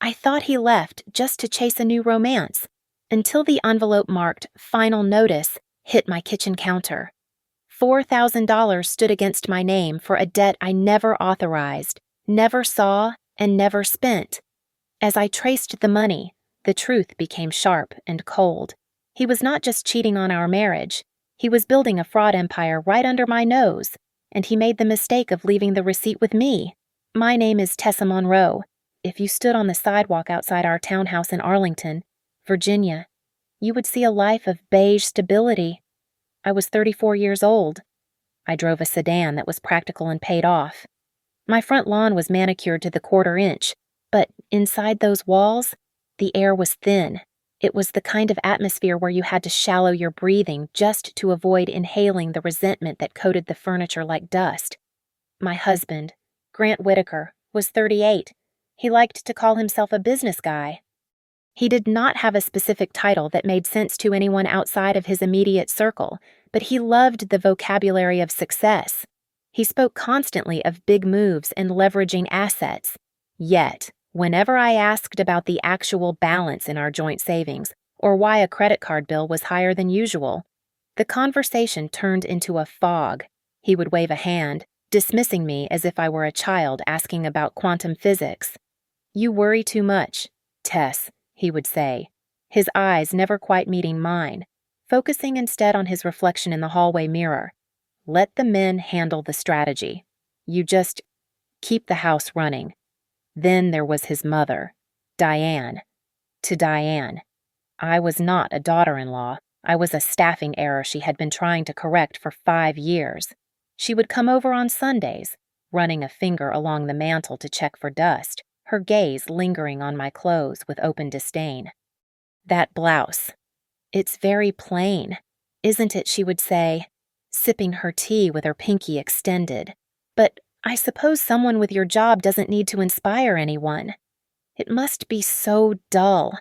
I thought he left just to chase a new romance, until the envelope marked "Final Notice" hit my kitchen counter. $4,000 stood against my name for a debt I never authorized, never saw, and never spent. As I traced the money, the truth became sharp and cold. He was not just cheating on our marriage. He was building a fraud empire right under my nose, and he made the mistake of leaving the receipt with me. My name is Tessa Monroe. If you stood on the sidewalk outside our townhouse in Arlington, Virginia, you would see a life of beige stability. I was 34 years old. I drove a sedan that was practical and paid off. My front lawn was manicured to the quarter inch, but inside those walls, the air was thin. It was the kind of atmosphere where you had to shallow your breathing just to avoid inhaling the resentment that coated the furniture like dust. My husband, Grant Whitaker, was 38. He liked to call himself a business guy. He did not have a specific title that made sense to anyone outside of his immediate circle, but he loved the vocabulary of success. He spoke constantly of big moves and leveraging assets. Yet, whenever I asked about the actual balance in our joint savings, or why a credit card bill was higher than usual, the conversation turned into a fog. He would wave a hand, dismissing me as if I were a child asking about quantum physics. "You worry too much, Tess," he would say, his eyes never quite meeting mine, focusing instead on his reflection in the hallway mirror. "Let the men handle the strategy. You just keep the house running." Then there was his mother, Diane. To Diane, I was not a daughter-in-law. I was a staffing error she had been trying to correct for 5 years. She would come over on Sundays, running a finger along the mantel to check for dust, her gaze lingering on my clothes with open disdain. "That blouse. It's very plain, isn't it?" she would say, sipping her tea with her pinky extended. "But I suppose someone with your job doesn't need to inspire anyone. It must be so dull."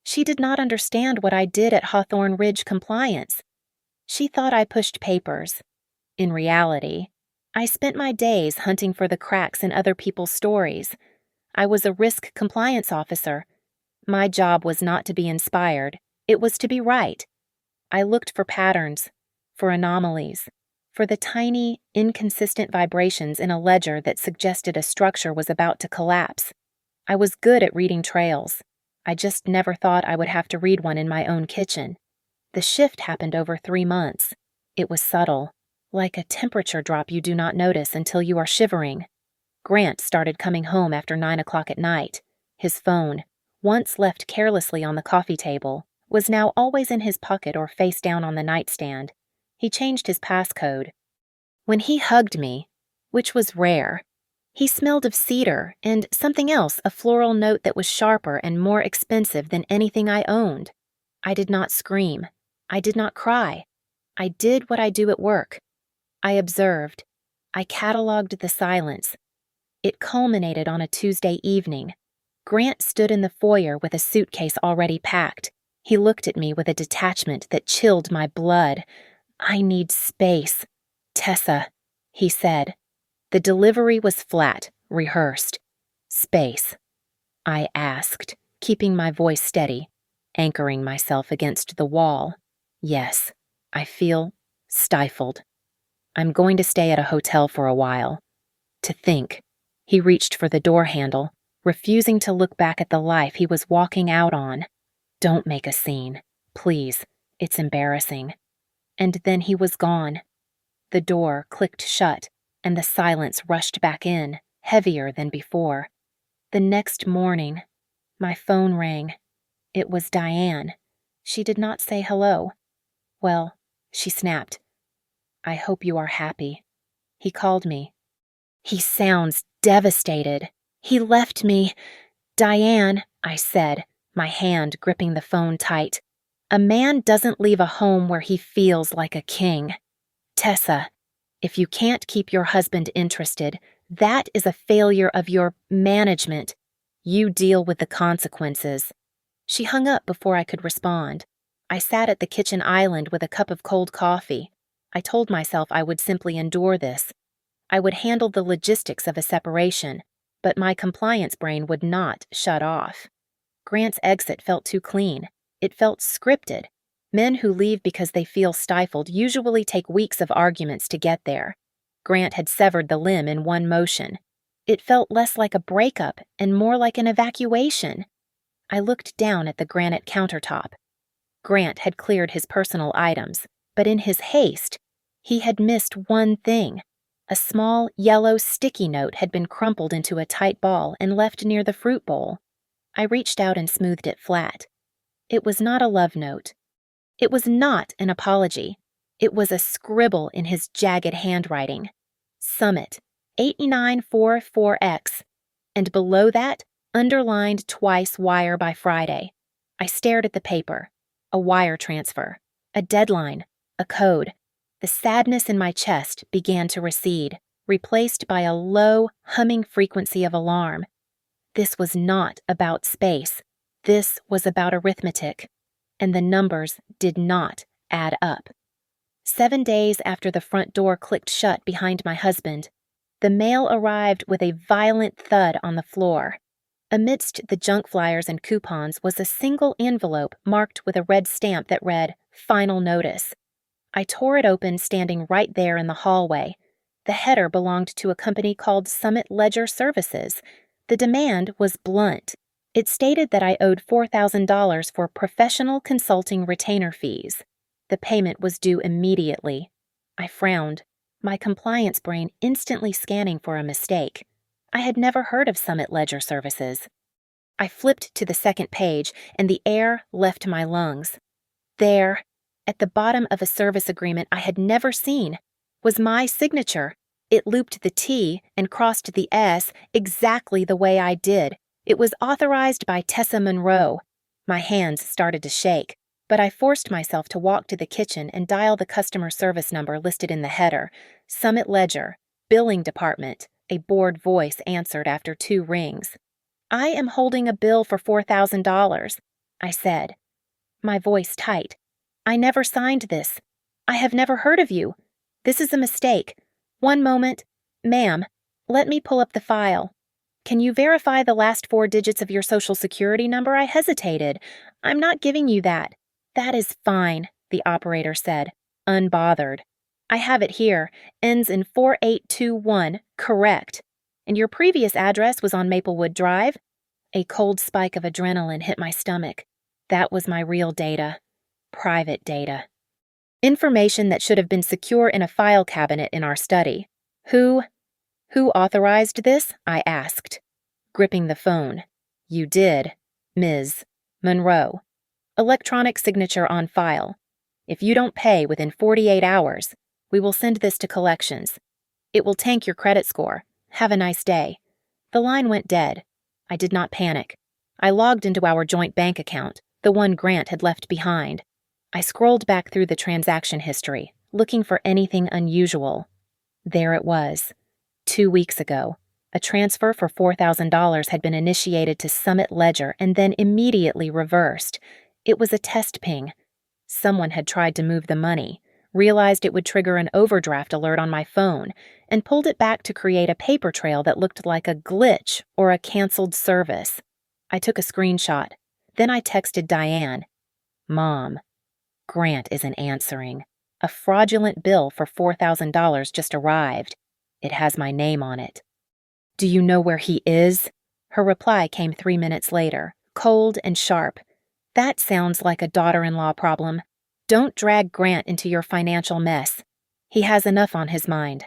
She did not understand what I did at Hawthorne Ridge Compliance. She thought I pushed papers. In reality, I spent my days hunting for the cracks in other people's stories. I was a risk compliance officer. My job was not to be inspired, it was to be right. I looked for patterns, for anomalies, for the tiny, inconsistent vibrations in a ledger that suggested a structure was about to collapse. I was good at reading trails. I just never thought I would have to read one in my own kitchen. The shift happened over 3 months. It was subtle, like a temperature drop you do not notice until you are shivering. Grant started coming home after 9 o'clock at night. His phone, once left carelessly on the coffee table, was now always in his pocket or face down on the nightstand. He changed his passcode. When he hugged me, which was rare, he smelled of cedar and something else, a floral note that was sharper and more expensive than anything I owned. I did not scream. I did not cry. I did what I do at work. I observed. I cataloged the silence. It culminated on a Tuesday evening. Grant stood in the foyer with a suitcase already packed. He looked at me with a detachment that chilled my blood. "I need space. Tessa," he said. The delivery was flat, rehearsed. "Space," I asked, keeping my voice steady, anchoring myself against the wall. "Yes, I feel stifled. I'm going to stay at a hotel for a while." To think, he reached for the door handle, refusing to look back at the life he was walking out on. "Don't make a scene, please. It's embarrassing." And then he was gone. The door clicked shut, and the silence rushed back in, heavier than before. The next morning, my phone rang. It was Diane. She did not say hello. "Well," she snapped, "I hope you are happy." He called me. "He sounds devastated. He left me." "Diane," I said, my hand gripping the phone tight, "a man doesn't leave a home where he feels like a king. Tessa, if you can't keep your husband interested, that is a failure of your management. You deal with the consequences." She hung up before I could respond. I sat at the kitchen island with a cup of cold coffee. I told myself I would simply endure this. I would handle the logistics of a separation, but my compliance brain would not shut off. Grant's exit felt too clean. It felt scripted. Men who leave because they feel stifled usually take weeks of arguments to get there. Grant had severed the limb in one motion. It felt less like a breakup and more like an evacuation. I looked down at the granite countertop. Grant had cleared his personal items, but in his haste, he had missed one thing. A small, yellow sticky note had been crumpled into a tight ball and left near the fruit bowl. I reached out and smoothed it flat. It was not a love note. It was not an apology. It was a scribble in his jagged handwriting. Summit, 8944X, and below that, underlined twice wire by Friday. I stared at the paper. A wire transfer. A deadline. A code. The sadness in my chest began to recede, replaced by a low, humming frequency of alarm. This was not about space. This was about arithmetic. And the numbers did not add up. 7 days after the front door clicked shut behind my husband, the mail arrived with a violent thud on the floor. Amidst the junk flyers and coupons was a single envelope marked with a red stamp that read, "Final Notice." I tore it open standing right there in the hallway. The header belonged to a company called Summit Ledger Services. The demand was blunt. It stated that I owed $4,000 for professional consulting retainer fees. The payment was due immediately. I frowned, my compliance brain instantly scanning for a mistake. I had never heard of Summit Ledger Services. I flipped to the second page, and the air left my lungs. There, at the bottom of a service agreement I had never seen, was my signature. It looped the T and crossed the S exactly the way I did. It was authorized by Tessa Monroe. My hands started to shake, but I forced myself to walk to the kitchen and dial the customer service number listed in the header. Summit Ledger, Billing Department, a bored voice answered after 2 rings. "I am holding a bill for $4,000, I said, my voice tight. "I never signed this. I have never heard of you. This is a mistake. One moment. Ma'am, let me pull up the file. Can you verify the last 4 digits of your social security number? I hesitated. I'm not giving you that." "That is fine," the operator said, unbothered. "I have it here. Ends in 4821, correct. And your previous address was on Maplewood Drive?" A cold spike of adrenaline hit my stomach. That was my real data. Private data. Information that should have been secure in a file cabinet in our study. Who authorized this?" I asked, gripping the phone. "You did, Ms. Monroe. Electronic signature on file. If you don't pay within 48 hours, we will send this to collections. It will tank your credit score. Have a nice day." The line went dead. I did not panic. I logged into our joint bank account, the one Grant had left behind. I scrolled back through the transaction history, looking for anything unusual. There it was. 2 weeks ago, a transfer for $4,000 had been initiated to Summit Ledger and then immediately reversed. It was a test ping. Someone had tried to move the money, realized it would trigger an overdraft alert on my phone, and pulled it back to create a paper trail that looked like a glitch or a canceled service. I took a screenshot. Then I texted Diane. "Mom, Grant isn't answering. A fraudulent bill for $4,000 just arrived. It has my name on it." "Do you know where he is?" Her reply came 3 minutes later, cold and sharp. "That sounds like a daughter-in-law problem. Don't drag Grant into your financial mess. He has enough on his mind."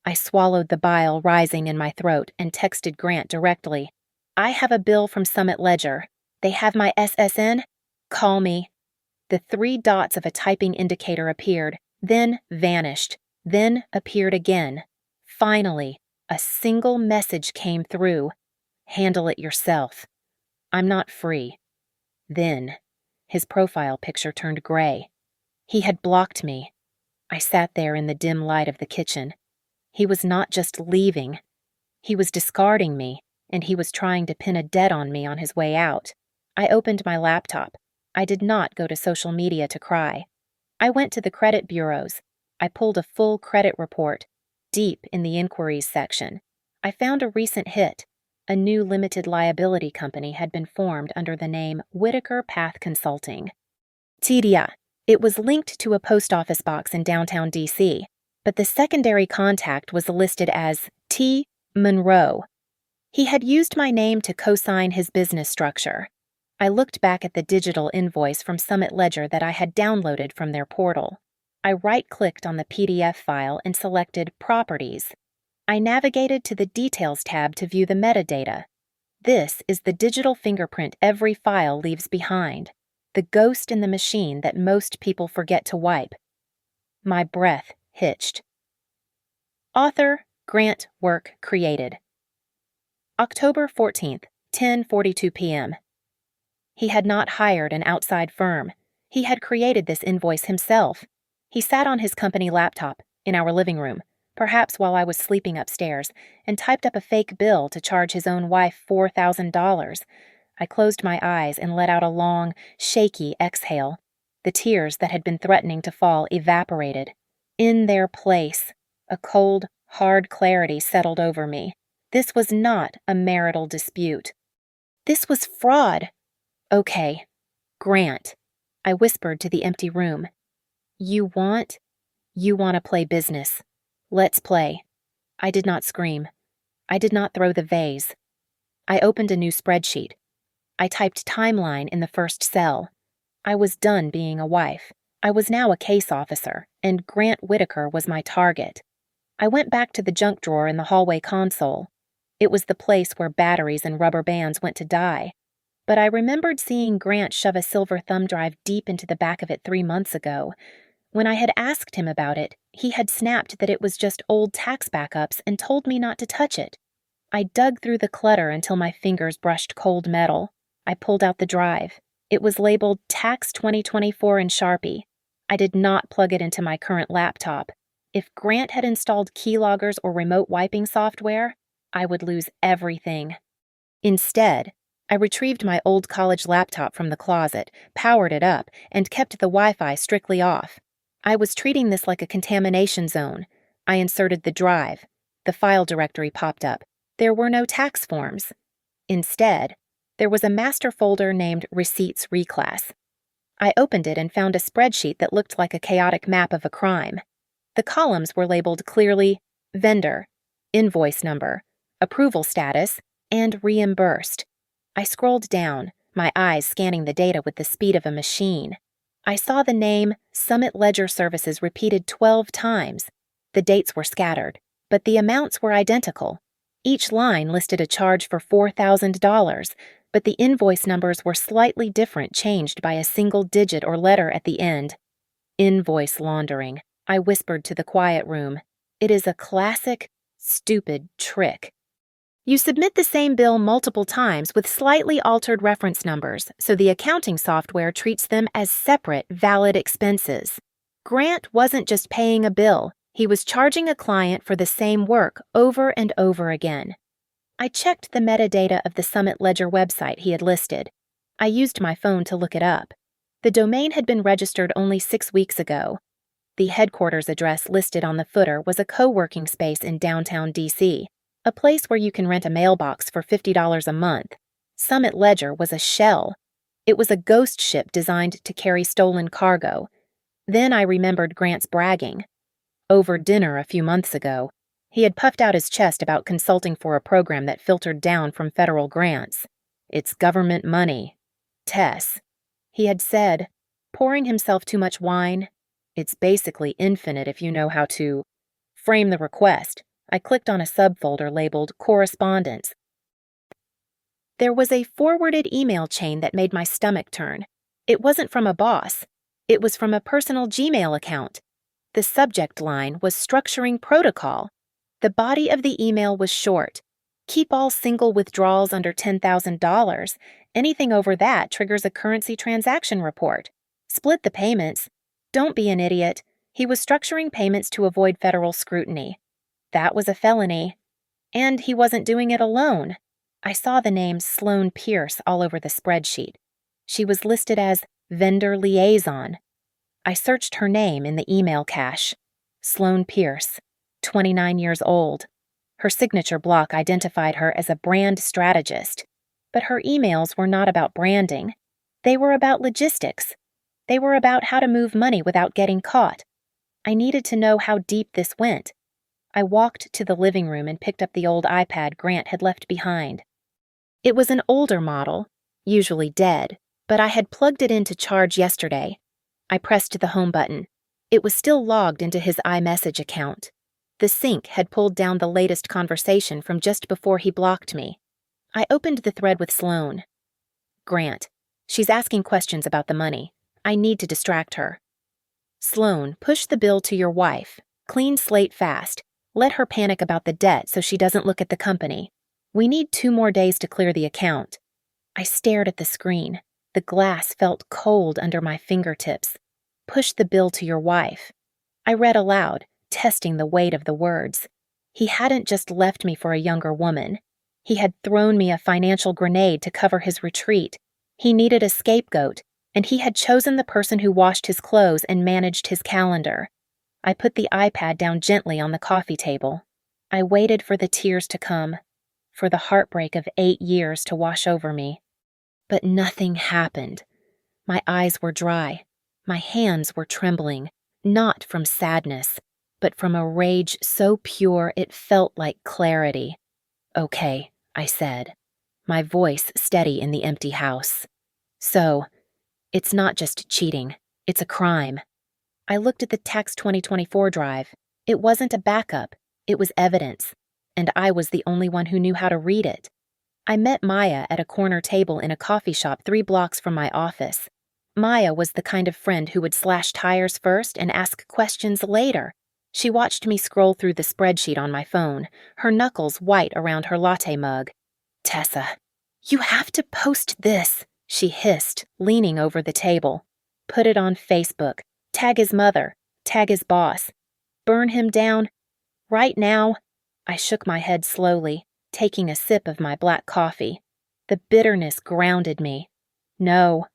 I swallowed the bile rising in my throat and texted Grant directly. "I have a bill from Summit Ledger. They have my SSN? Call me." The 3 dots of a typing indicator appeared, then vanished, then appeared again. Finally, a single message came through. "Handle it yourself. I'm not free." Then, his profile picture turned gray. He had blocked me. I sat there in the dim light of the kitchen. He was not just leaving. He was discarding me, and he was trying to pin a debt on me on his way out. I opened my laptop. I did not go to social media to cry. I went to the credit bureaus. I pulled a full credit report, deep in the inquiries section. I found a recent hit, A new limited liability company had been formed under the name Whitaker Path Consulting. Tidia. It was linked to a post office box in downtown D.C., but the secondary contact was listed as T. Monroe. He had used my name to co-sign his business structure. I looked back at the digital invoice from Summit Ledger that I had downloaded from their portal. I right-clicked on the PDF file and selected Properties. I navigated to the Details tab to view the metadata. This is the digital fingerprint every file leaves behind, the ghost in the machine that most people forget to wipe. My breath hitched. Author, Grant Work Created. October 14th, 10:42 p.m. He had not hired an outside firm. He had created this invoice himself. He sat on his company laptop in our living room, perhaps while I was sleeping upstairs, and typed up a fake bill to charge his own wife $4,000. I closed my eyes and let out a long, shaky exhale. The tears that had been threatening to fall evaporated. In their place, a cold, hard clarity settled over me. This was not a marital dispute. This was fraud. Okay, Grant, I whispered to the empty room. You want to play business. Let's play. I did not scream. I did not throw the vase. I opened a new spreadsheet. I typed timeline in the first cell. I was done being a wife. I was now a case officer, and Grant Whitaker was my target. I went back to the junk drawer in the hallway console. It was the place where batteries and rubber bands went to die. But I remembered seeing Grant shove a silver thumb drive deep into the back of it 3 months ago. When I had asked him about it, he had snapped that it was just old tax backups and told me not to touch it. I dug through the clutter until my fingers brushed cold metal. I pulled out the drive. It was labeled Tax 2024 in Sharpie. I did not plug it into my current laptop. If Grant had installed keyloggers or remote wiping software, I would lose everything. Instead, I retrieved my old college laptop from the closet, powered it up, and kept the Wi-Fi strictly off. I was treating this like a contamination zone. I inserted the drive. The file directory popped up. There were no tax forms. Instead, there was a master folder named Receipts Reclass. I opened it and found a spreadsheet that looked like a chaotic map of a crime. The columns were labeled clearly Vendor, Invoice Number, Approval Status, and Reimbursed. I scrolled down, my eyes scanning the data with the speed of a machine. I saw the name Summit Ledger Services repeated 12 times. The dates were scattered, but the amounts were identical. Each line listed a charge for $4,000, but the invoice numbers were slightly different, changed by a single digit or letter at the end. Invoice laundering, I whispered to the quiet room. It is a classic, stupid trick. You submit the same bill multiple times with slightly altered reference numbers, so the accounting software treats them as separate, valid expenses. Grant wasn't just paying a bill, he was charging a client for the same work over and over again. I checked the metadata of the Summit Ledger website he had listed. I used my phone to look it up. The domain had been registered only 6 weeks ago. The headquarters address listed on the footer was a co-working space in downtown D.C., a place where you can rent a mailbox for $50 a month. Summit Ledger was a shell. It was a ghost ship designed to carry stolen cargo. Then I remembered Grant's bragging. Over dinner a few months ago, he had puffed out his chest about consulting for a program that filtered down from federal grants. It's government money. Tess. He had said, pouring himself too much wine. It's basically infinite if you know how to frame the request. I clicked on a subfolder labeled Correspondence. There was a forwarded email chain that made my stomach turn. It wasn't from a boss. It was from a personal Gmail account. The subject line was Structuring Protocol. The body of the email was short. Keep all single withdrawals under $10,000. Anything over that triggers a currency transaction report. Split the payments. Don't be an idiot. He was structuring payments to avoid federal scrutiny. That was a felony. And he wasn't doing it alone. I saw the name Sloane Pierce all over the spreadsheet. She was listed as Vendor Liaison. I searched her name in the email cache. Sloane Pierce, 29 years old. Her signature block identified her as a brand strategist. But her emails were not about branding. They were about logistics. They were about how to move money without getting caught. I needed to know how deep this went. I walked to the living room and picked up the old iPad Grant had left behind. It was an older model, usually dead, but I had plugged it in to charge yesterday. I pressed the home button. It was still logged into his iMessage account. The sync had pulled down the latest conversation from just before he blocked me. I opened the thread with Sloan. Grant, she's asking questions about the money. I need to distract her. Sloan, push the bill to your wife. Clean slate fast. Let her panic about the debt so she doesn't look at the company. We need 2 more days to clear the account. I stared at the screen. The glass felt cold under my fingertips. Push the bill to your wife. I read aloud, testing the weight of the words. He hadn't just left me for a younger woman. He had thrown me a financial grenade to cover his retreat. He needed a scapegoat, and he had chosen the person who washed his clothes and managed his calendar. I put the iPad down gently on the coffee table. I waited for the tears to come, for the heartbreak of 8 years to wash over me. But nothing happened. My eyes were dry. My hands were trembling, not from sadness, but from a rage so pure it felt like clarity. Okay, I said, my voice steady in the empty house. So, it's not just cheating, it's a crime. I looked at the Tax 2024 drive. It wasn't a backup, it was evidence, and I was the only one who knew how to read it. I met Maya at a corner table in a coffee shop 3 blocks from my office. Maya was the kind of friend who would slash tires first and ask questions later. She watched me scroll through the spreadsheet on my phone, her knuckles white around her latte mug. Tessa, you have to post this, she hissed, leaning over the table. Put it on Facebook. Tag his mother. Tag his boss. Burn him down. Right now. I shook my head slowly, taking a sip of my black coffee. The bitterness grounded me. No,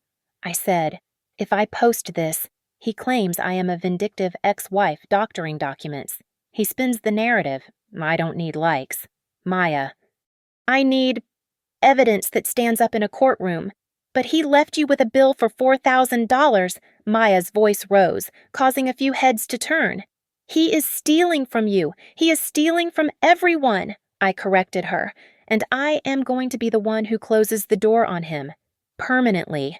I said. If I post this, he claims I am a vindictive ex-wife doctoring documents. He spins the narrative. I don't need likes. Maya. I need evidence that stands up in a courtroom. But he left you with a bill for $4,000, Maya's voice rose, causing a few heads to turn. He is stealing from you. He is stealing from everyone, I corrected her, and I am going to be the one who closes the door on him. Permanently.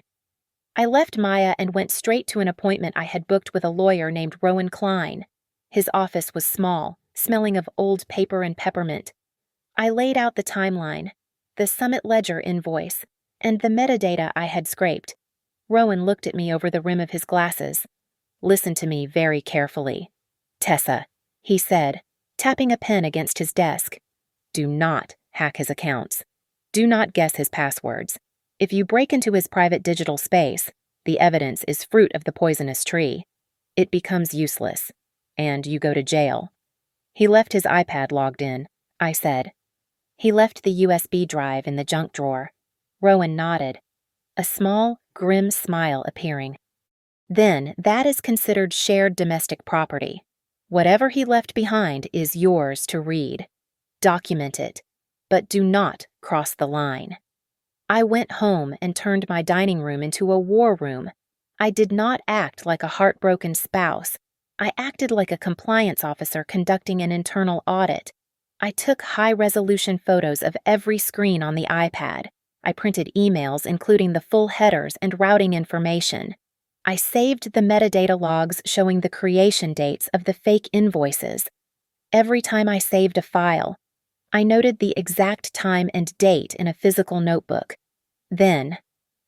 I left Maya and went straight to an appointment I had booked with a lawyer named Rowan Klein. His office was small, smelling of old paper and peppermint. I laid out the timeline, the Summit Ledger invoice, and the metadata I had scraped. Rowan looked at me over the rim of his glasses. Listen to me very carefully. Tessa, he said, tapping a pen against his desk. Do not hack his accounts. Do not guess his passwords. If you break into his private digital space, the evidence is fruit of the poisonous tree. It becomes useless, and you go to jail. He left his iPad logged in, I said. He left the USB drive in the junk drawer. Rowan nodded, a small, grim smile appearing. Then that is considered shared domestic property. Whatever he left behind is yours to read. Document it, but do not cross the line. I went home and turned my dining room into a war room. I did not act like a heartbroken spouse. I acted like a compliance officer conducting an internal audit. I took high-resolution photos of every screen on the iPad. I printed emails including the full headers and routing information. I saved the metadata logs showing the creation dates of the fake invoices. Every time I saved a file, I noted the exact time and date in a physical notebook. Then,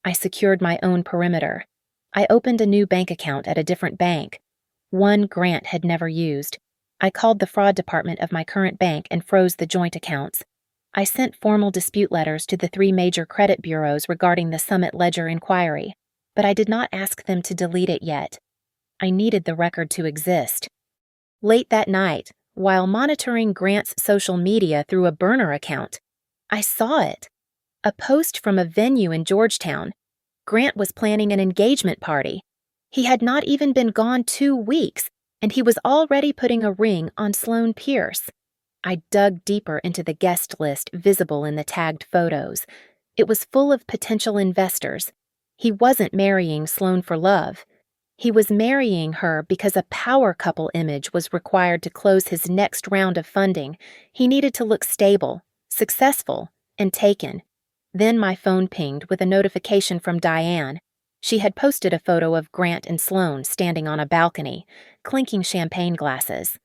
I secured my own perimeter. I opened a new bank account at a different bank, one Grant had never used. I called the fraud department of my current bank and froze the joint accounts. I sent formal dispute letters to the 3 major credit bureaus regarding the Summit Ledger inquiry, but I did not ask them to delete it yet. I needed the record to exist. Late that night, while monitoring Grant's social media through a burner account, I saw it. A post from a venue in Georgetown. Grant was planning an engagement party. He had not even been gone 2 weeks, and he was already putting a ring on Sloan Pierce. I dug deeper into the guest list visible in the tagged photos. It was full of potential investors. He wasn't marrying Sloan for love. He was marrying her because a power couple image was required to close his next round of funding. He needed to look stable, successful, and taken. Then my phone pinged with a notification from Diane. She had posted a photo of Grant and Sloan standing on a balcony, clinking champagne glasses.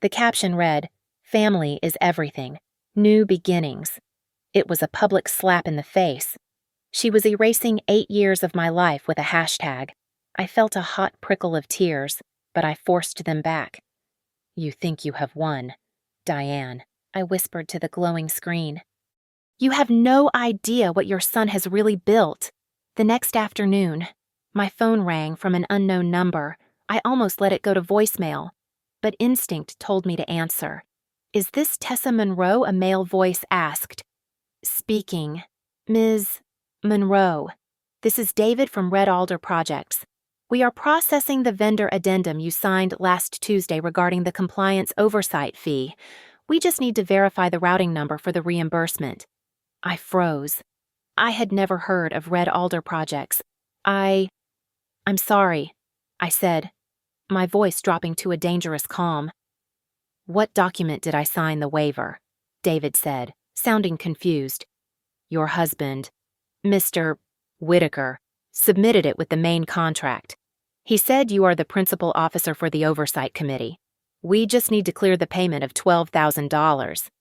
The caption read, "Family is everything. New beginnings." It was a public slap in the face. She was erasing 8 years of my life with a hashtag. I felt a hot prickle of tears, but I forced them back. "You think you have won, Diane," I whispered to the glowing screen. "You have no idea what your son has really built." The next afternoon, my phone rang from an unknown number. I almost let it go to voicemail, but instinct told me to answer. "Is this Tessa Monroe?" a male voice asked. "Speaking. Ms. Monroe, this is David from Red Alder Projects. We are processing the vendor addendum you signed last Tuesday regarding the compliance oversight fee. We just need to verify the routing number for the reimbursement." I froze. I had never heard of Red Alder Projects. I'm sorry," I said, my voice dropping to a dangerous calm. "What document did I sign the waiver?" David said, sounding confused. "Your husband, Mr. Whitaker, submitted it with the main contract. He said you are the principal officer for the oversight committee. We just need to clear the payment of $12,000.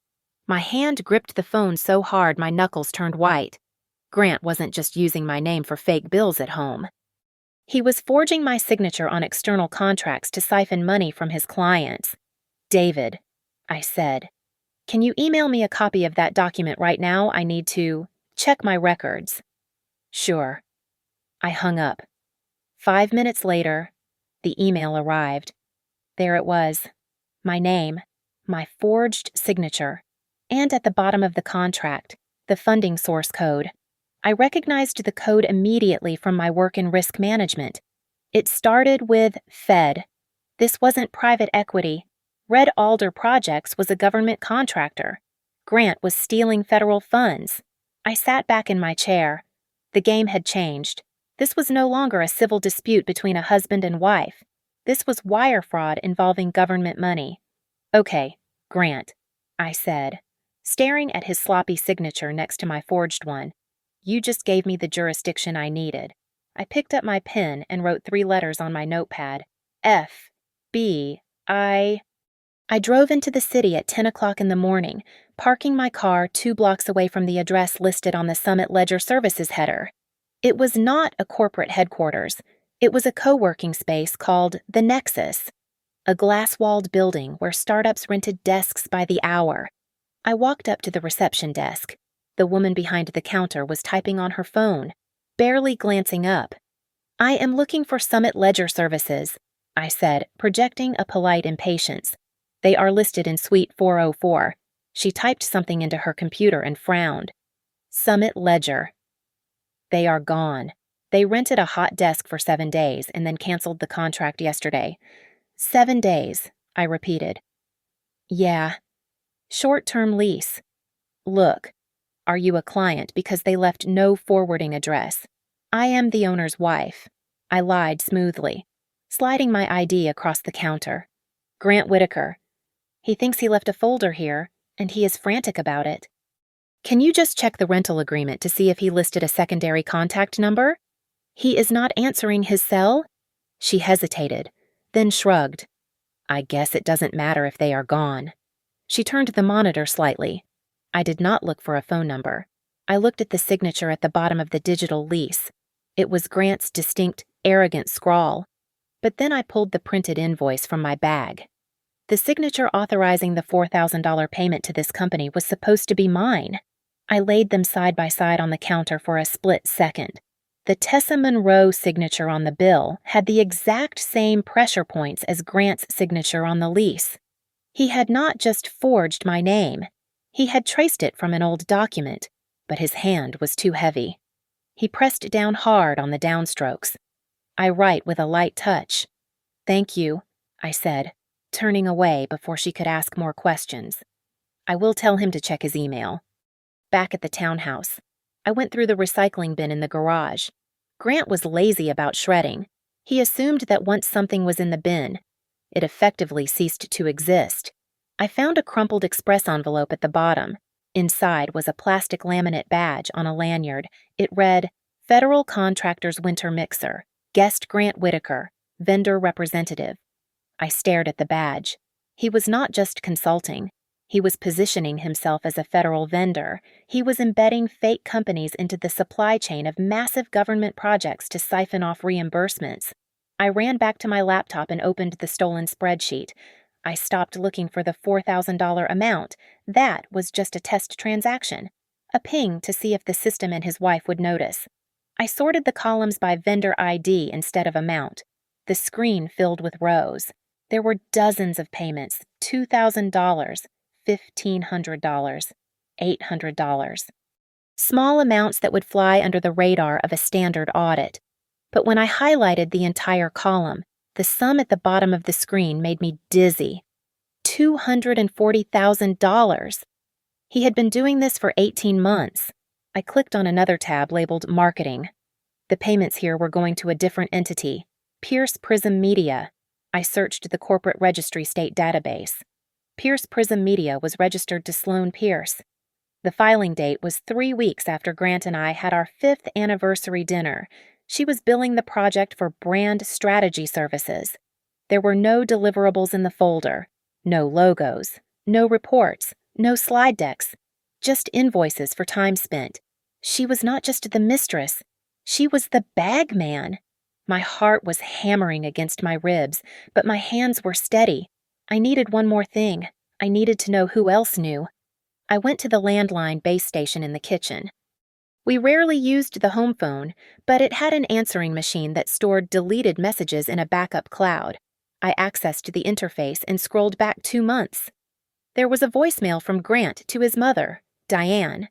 My hand gripped the phone so hard my knuckles turned white. Grant wasn't just using my name for fake bills at home. He was forging my signature on external contracts to siphon money from his clients. "David," I said, "can you email me a copy of that document right now? I need to check my records." "Sure." I hung up. 5 minutes later, the email arrived. There it was, my name, my forged signature, and at the bottom of the contract, the funding source code. I recognized the code immediately from my work in risk management. It started with Fed. This wasn't private equity. Red Alder Projects was a government contractor. Grant was stealing federal funds. I sat back in my chair. The game had changed. This was no longer a civil dispute between a husband and wife. This was wire fraud involving government money. "Okay, Grant," I said, staring at his sloppy signature next to my forged one. "You just gave me the jurisdiction I needed." I picked up my pen and wrote 3 letters on my notepad. F. B. I. I drove into the city at 10 o'clock in the morning, parking my car 2 blocks away from the address listed on the Summit Ledger Services header. It was not a corporate headquarters. It was a co-working space called The Nexus, a glass-walled building where startups rented desks by the hour. I walked up to the reception desk. The woman behind the counter was typing on her phone, barely glancing up. "I am looking for Summit Ledger Services," I said, projecting a polite impatience. "They are listed in Suite 404. She typed something into her computer and frowned. "Summit Ledger. They are gone. They rented a hot desk for 7 days and then canceled the contract yesterday." 7 days, I repeated. "Yeah. Short-term lease. Look, are you a client? Because they left no forwarding address. I am the owner's wife." I lied smoothly, sliding my ID across the counter. "Grant Whitaker. He thinks he left a folder here, and he is frantic about it. Can you just check the rental agreement to see if he listed a secondary contact number? He is not answering his cell?" She hesitated, then shrugged. "I guess it doesn't matter if they are gone." She turned the monitor slightly. I did not look for a phone number. I looked at the signature at the bottom of the digital lease. It was Grant's distinct, arrogant scrawl. But then I pulled the printed invoice from my bag. The signature authorizing the $4,000 payment to this company was supposed to be mine. I laid them side by side on the counter for a split second. The Tessa Monroe signature on the bill had the exact same pressure points as Grant's signature on the lease. He had not just forged my name. He had traced it from an old document, but his hand was too heavy. He pressed down hard on the downstrokes. "I write with a light touch." "Thank you," I said, turning away before she could ask more questions. I will tell him to check his email. Back at the townhouse, I went through the recycling bin in the garage. Grant was lazy about shredding. He assumed that once something was in the bin, it effectively ceased to exist. I found a crumpled express envelope at the bottom. Inside was a plastic laminate badge on a lanyard. It read, Federal Contractors Winter Mixer, Guest Grant Whitaker, Vendor Representative. I stared at the badge. He was not just consulting. He was positioning himself as a federal vendor. He was embedding fake companies into the supply chain of massive government projects to siphon off reimbursements. I ran back to my laptop and opened the stolen spreadsheet. I stopped looking for the $4,000 amount. That was just a test transaction. A ping to see if the system and his wife would notice. I sorted the columns by vendor ID instead of amount. The screen filled with rows. There were dozens of payments, $2,000, $1,500, $800. Small amounts that would fly under the radar of a standard audit. But when I highlighted the entire column, the sum at the bottom of the screen made me dizzy. $240,000. He had been doing this for 18 months. I clicked on another tab labeled Marketing. The payments here were going to a different entity, Pierce Prism Media. I searched the corporate registry state database. Pierce Prism Media was registered to Sloan Pierce. The filing date was 3 weeks after Grant and I had our 5th anniversary dinner. She was billing the project for brand strategy services. There were no deliverables in the folder, no logos, no reports, no slide decks, just invoices for time spent. She was not just the mistress, she was the bag man. My heart was hammering against my ribs, but my hands were steady. I needed one more thing. I needed to know who else knew. I went to the landline base station in the kitchen. We rarely used the home phone, but it had an answering machine that stored deleted messages in a backup cloud. I accessed the interface and scrolled back 2 months. There was a voicemail from Grant to his mother, Diane.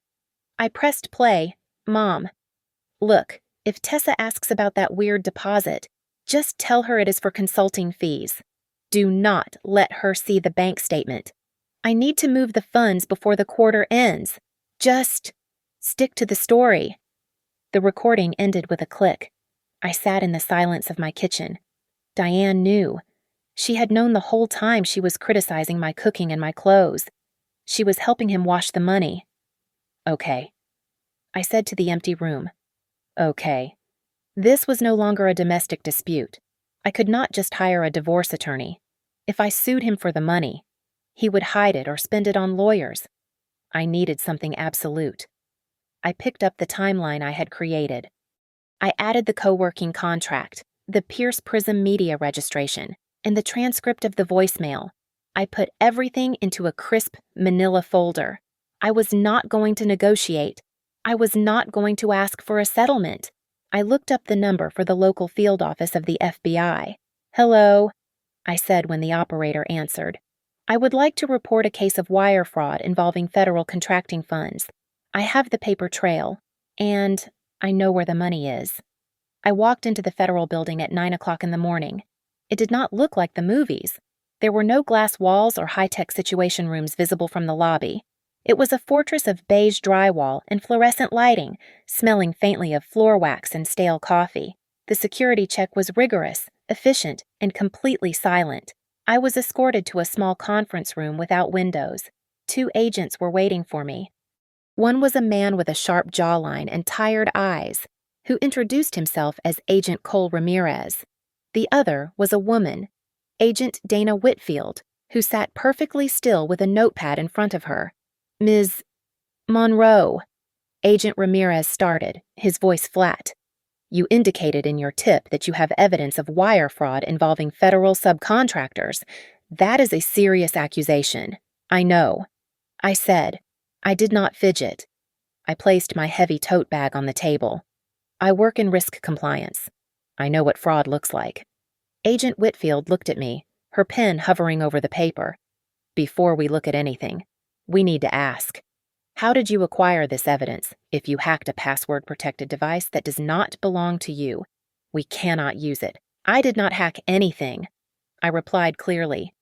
I pressed play. Mom. Look, if Tessa asks about that weird deposit, just tell her it is for consulting fees. Do not let her see the bank statement. I need to move the funds before the quarter ends. Just stick to the story. The recording ended with a click. I sat in the silence of my kitchen. Diane knew. She had known the whole time she was criticizing my cooking and my clothes. She was helping him wash the money. Okay. I said to the empty room. Okay. This was no longer a domestic dispute. I could not just hire a divorce attorney. If I sued him for the money, he would hide it or spend it on lawyers. I needed something absolute. I picked up the timeline I had created. I added the co-working contract, the Pierce Prism Media registration, and the transcript of the voicemail. I put everything into a crisp manila folder. I was not going to negotiate. I was not going to ask for a settlement. I looked up the number for the local field office of the FBI. Hello, I said when the operator answered. I would like to report a case of wire fraud involving federal contracting funds. I have the paper trail, and I know where the money is. I walked into the federal building at 9 o'clock in the morning. It did not look like the movies. There were no glass walls or high-tech situation rooms visible from the lobby. It was a fortress of beige drywall and fluorescent lighting, smelling faintly of floor wax and stale coffee. The security check was rigorous, efficient, and completely silent. I was escorted to a small conference room without windows. 2 agents were waiting for me. One was a man with a sharp jawline and tired eyes, who introduced himself as Agent Cole Ramirez. The other was a woman, Agent Dana Whitfield, who sat perfectly still with a notepad in front of her. Ms. Monroe. Agent Ramirez started, his voice flat. You indicated in your tip that you have evidence of wire fraud involving federal subcontractors. That is a serious accusation. I know. I said. I did not fidget. I placed my heavy tote bag on the table. I work in risk compliance. I know what fraud looks like. Agent Whitfield looked at me, her pen hovering over the paper. Before we look at anything, we need to ask, how did you acquire this evidence if you hacked a password-protected device that does not belong to you? We cannot use it. I did not hack anything. I replied clearly.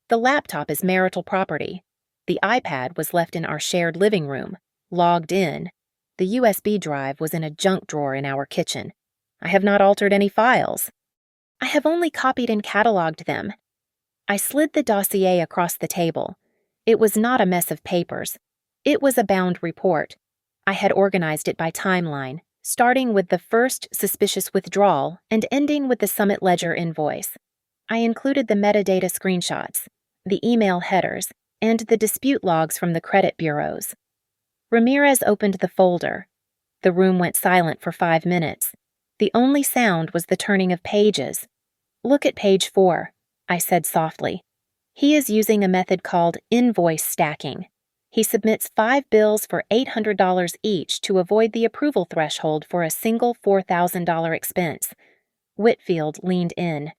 The laptop is marital property. The iPad was left in our shared living room, logged in. The USB drive was in a junk drawer in our kitchen. I have not altered any files. I have only copied and cataloged them. I slid the dossier across the table. It was not a mess of papers. It was a bound report. I had organized it by timeline, starting with the first suspicious withdrawal and ending with the Summit Ledger invoice. I included the metadata screenshots, the email headers, and the dispute logs from the credit bureaus. Ramirez opened the folder. The room went silent for 5 minutes. The only sound was the turning of pages. "Look at page 4, I said softly. He is using a method called invoice stacking. He submits 5 bills for $800 each to avoid the approval threshold for a single $4,000 expense. Whitfield leaned in.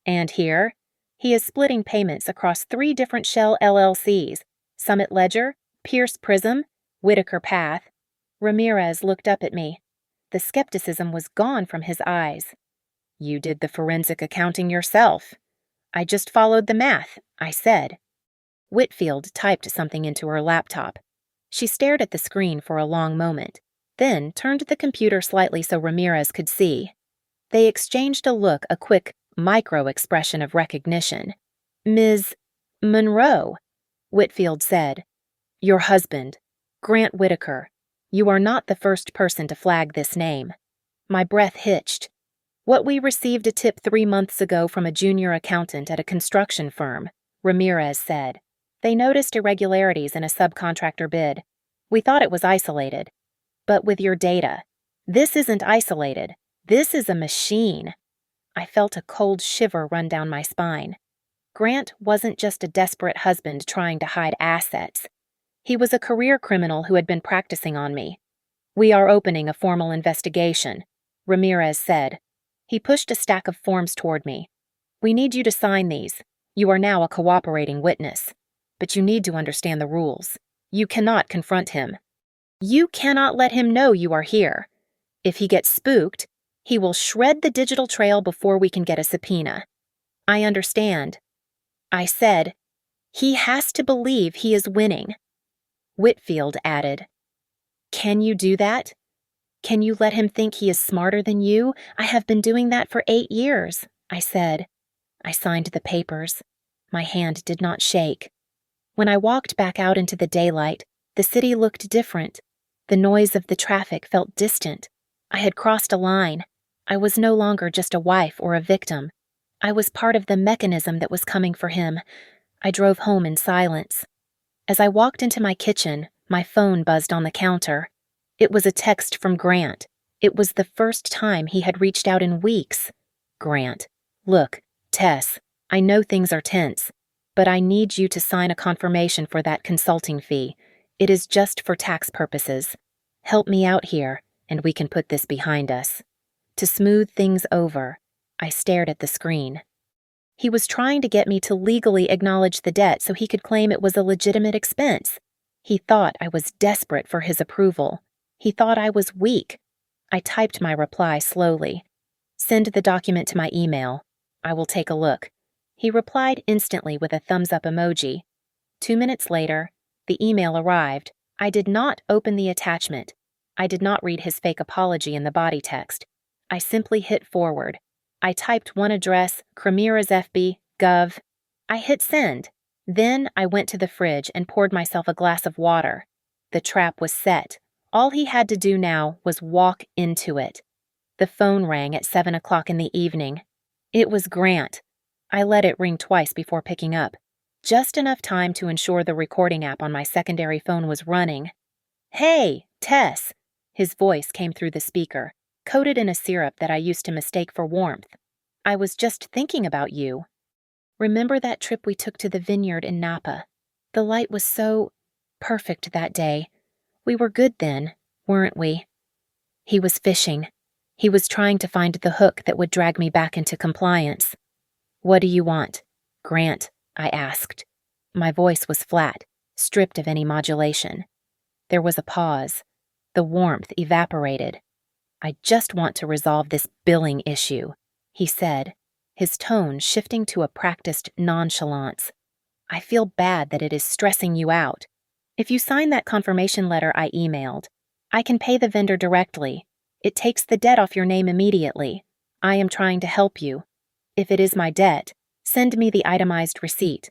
And here, he is splitting payments across 3 different shell LLCs, Summit Ledger, Pierce Prism, Whitaker Path. Ramirez looked up at me. The skepticism was gone from his eyes. "You did the forensic accounting yourself." "I just followed the math," I said. Whitfield typed something into her laptop. She stared at the screen for a long moment, then turned the computer slightly so Ramirez could see. They exchanged a quick micro-expression of recognition. "Ms. Monroe," Whitfield said. "Your husband, Grant Whitaker. You are not the first person to flag this name." My breath hitched. "What we received a tip 3 months ago from a junior accountant at a construction firm," Ramirez said. "They noticed irregularities in a subcontractor bid. We thought it was isolated. But with your data, this isn't isolated. This is a machine." I felt a cold shiver run down my spine. Grant wasn't just a desperate husband trying to hide assets. He was a career criminal who had been practicing on me. "We are opening a formal investigation," Ramirez said. He pushed a stack of forms toward me. "We need you to sign these. You are now a cooperating witness. But you need to understand the rules. You cannot confront him. You cannot let him know you are here. If he gets spooked, he will shred the digital trail before we can get a subpoena." "I understand." I said, "He has to believe he is winning." Whitfield added, "Can you do that? Can you let him think he is smarter than you? I have been doing that for 8 years, I said. I signed the papers. My hand did not shake. When I walked back out into the daylight, the city looked different. The noise of the traffic felt distant. I had crossed a line. I was no longer just a wife or a victim. I was part of the mechanism that was coming for him. I drove home in silence. As I walked into my kitchen, my phone buzzed on the counter. It was a text from Grant. It was the first time he had reached out in weeks. "Grant, look, Tess, I know things are tense, but I need you to sign a confirmation for that consulting fee. It is just for tax purposes. Help me out here, and we can put this behind us." To smooth things over, I stared at the screen. He was trying to get me to legally acknowledge the debt so he could claim it was a legitimate expense. He thought I was desperate for his approval. He thought I was weak. I typed my reply slowly. "Send the document to my email. I will take a look." He replied instantly with a thumbs-up emoji. 2 minutes later, the email arrived. I did not open the attachment. I did not read his fake apology in the body text. I simply hit forward. I typed one address, Ramirez FB, Gov. I hit send. Then I went to the fridge and poured myself a glass of water. The trap was set. All he had to do now was walk into it. The phone rang at 7 o'clock in the evening. It was Grant. I let it ring twice before picking up. Just enough time to ensure the recording app on my secondary phone was running. "Hey, Tess!" His voice came through the speaker, coated in a syrup that I used to mistake for warmth. "I was just thinking about you. Remember that trip we took to the vineyard in Napa? The light was so perfect that day. We were good then, weren't we?" He was fishing. He was trying to find the hook that would drag me back into compliance. "What do you want, Grant?" I asked. My voice was flat, stripped of any modulation. There was a pause. The warmth evaporated. "I just want to resolve this billing issue," he said, his tone shifting to a practiced nonchalance. I feel bad that it is stressing you out. If you sign that confirmation letter I emailed, I can pay the vendor directly. It takes the debt off your name immediately. I am trying to help you. If it is my debt, send me the itemized receipt.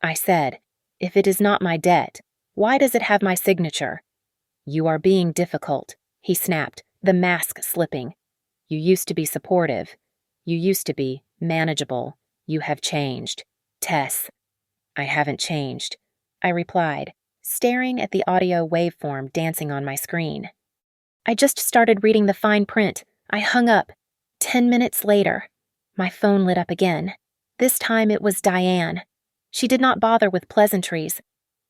I said, if it is not my debt, why does it have my signature? You are being difficult, he snapped, the mask slipping. You used to be supportive. You used to be manageable. You have changed. Tess. I haven't changed, I replied, staring at the audio waveform dancing on my screen. I just started reading the fine print. I hung up. 10 minutes later, my phone lit up again. This time it was Diane. She did not bother with pleasantries.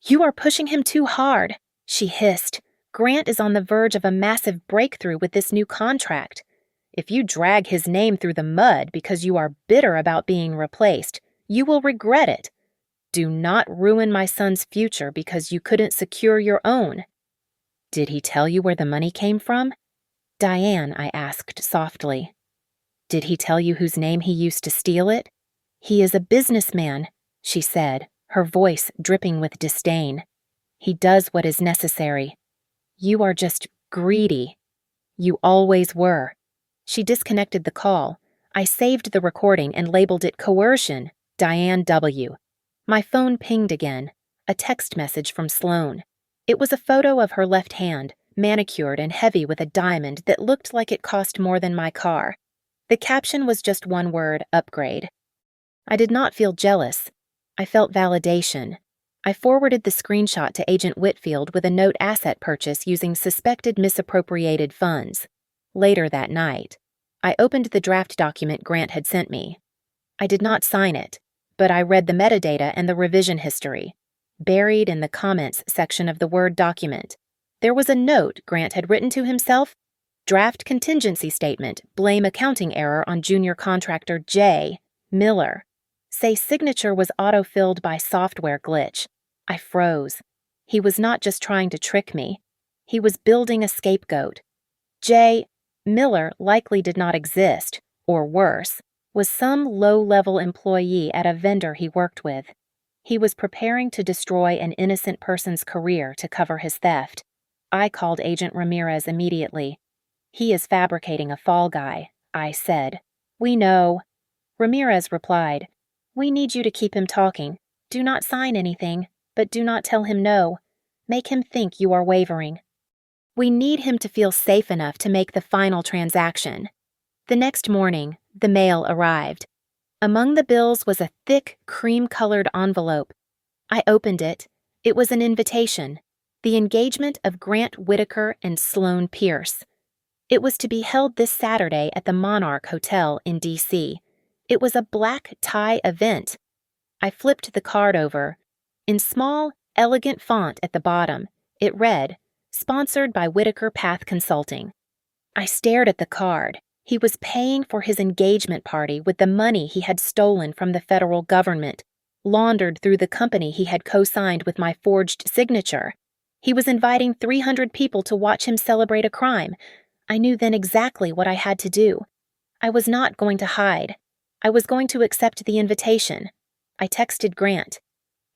You are pushing him too hard, she hissed. Grant is on the verge of a massive breakthrough with this new contract. If you drag his name through the mud because you are bitter about being replaced, you will regret it. Do not ruin my son's future because you couldn't secure your own. Did he tell you where the money came from? Diane, I asked softly. Did he tell you whose name he used to steal it? He is a businessman, she said, her voice dripping with disdain. He does what is necessary. You are just greedy. You always were. She disconnected the call. I saved the recording and labeled it Coercion, Diane W. My phone pinged again, a text message from Sloane. It was a photo of her left hand, manicured and heavy with a diamond that looked like it cost more than my car. The caption was just one word, upgrade. I did not feel jealous. I felt validation. I forwarded the screenshot to Agent Whitfield with a note asset purchase using suspected misappropriated funds. Later that night, I opened the draft document Grant had sent me. I did not sign it, but I read the metadata and the revision history. Buried in the comments section of the Word document, there was a note Grant had written to himself. Draft contingency statement, blame accounting error on junior contractor J. Miller. Say signature was auto-filled by software glitch. I froze. He was not just trying to trick me. He was building a scapegoat. J. Miller likely did not exist, or worse, was some low-level employee at a vendor he worked with. He was preparing to destroy an innocent person's career to cover his theft. I called Agent Ramirez immediately. He is fabricating a fall guy, I said. We know. Ramirez replied, we need you to keep him talking. Do not sign anything, but do not tell him no. Make him think you are wavering. We need him to feel safe enough to make the final transaction. The next morning, the mail arrived. Among the bills was a thick, cream-colored envelope. I opened it. It was an invitation. The engagement of Grant Whitaker and Sloane Pierce. It was to be held this Saturday at the Monarch Hotel in D.C. It was a black tie event. I flipped the card over. In small, elegant font at the bottom, it read, sponsored by Whitaker Path Consulting. I stared at the card. He was paying for his engagement party with the money he had stolen from the federal government, laundered through the company he had co-signed with my forged signature. He was inviting 300 people to watch him celebrate a crime. I knew then exactly what I had to do. I was not going to hide. I was going to accept the invitation. I texted Grant.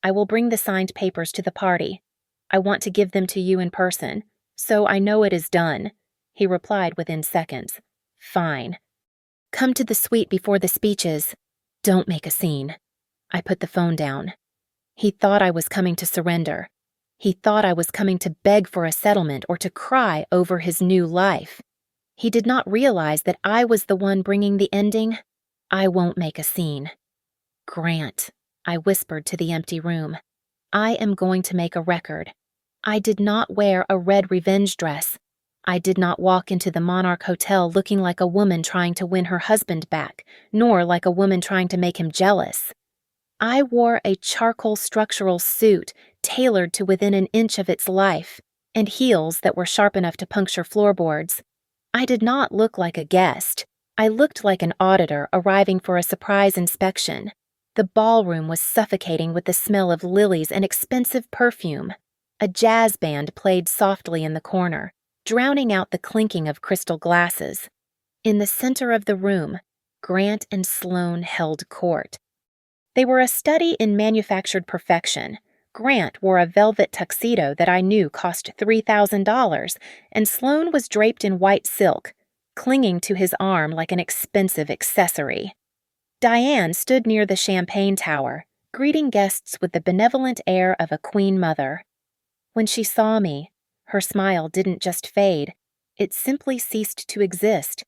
I will bring the signed papers to the party. I want to give them to you in person, so I know it is done. He replied within seconds. Fine. Come to the suite before the speeches. Don't make a scene. I put the phone down. He thought I was coming to surrender. He thought I was coming to beg for a settlement or to cry over his new life. He did not realize that I was the one bringing the ending. I won't make a scene. Grant, I whispered to the empty room. I am going to make a record. I did not wear a red revenge dress. I did not walk into the Monarch Hotel looking like a woman trying to win her husband back, nor like a woman trying to make him jealous. I wore a charcoal structural suit tailored to within an inch of its life, and heels that were sharp enough to puncture floorboards. I did not look like a guest. I looked like an auditor arriving for a surprise inspection. The ballroom was suffocating with the smell of lilies and expensive perfume. A jazz band played softly in the corner, drowning out the clinking of crystal glasses. In the center of the room, Grant and Sloane held court. They were a study in manufactured perfection. Grant wore a velvet tuxedo that I knew cost $3,000, and Sloane was draped in white silk, clinging to his arm like an expensive accessory. Diane stood near the champagne tower, greeting guests with the benevolent air of a queen mother. When she saw me, her smile didn't just fade, it simply ceased to exist.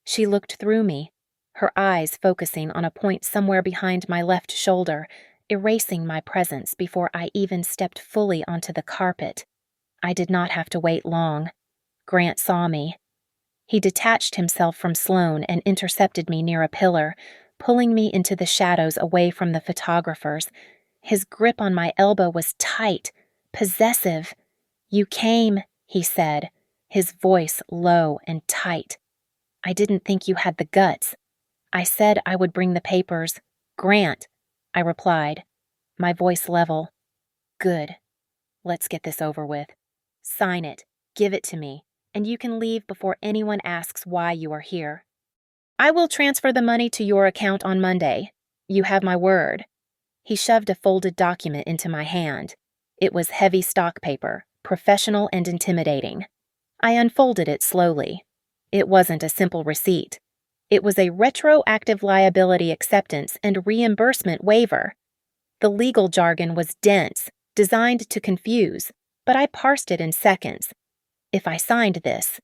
She looked through me, her eyes focusing on a point somewhere behind my left shoulder, erasing my presence before I even stepped fully onto the carpet. I did not have to wait long. Grant saw me. He detached himself from Sloane and intercepted me near a pillar, pulling me into the shadows away from the photographers. His grip on my elbow was tight, possessive. "You came," he said, his voice low and tight. "I didn't think you had the guts." "I said I would bring the papers." "Grant," I replied, my voice level. "Good. Let's get this over with. Sign it, give it to me, and you can leave before anyone asks why you are here. I will transfer the money to your account on Monday. You have my word." He shoved a folded document into my hand. It was heavy stock paper, professional and intimidating. I unfolded it slowly. It wasn't a simple receipt. It was a retroactive liability acceptance and reimbursement waiver. The legal jargon was dense, designed to confuse, but I parsed it in seconds. If I signed this,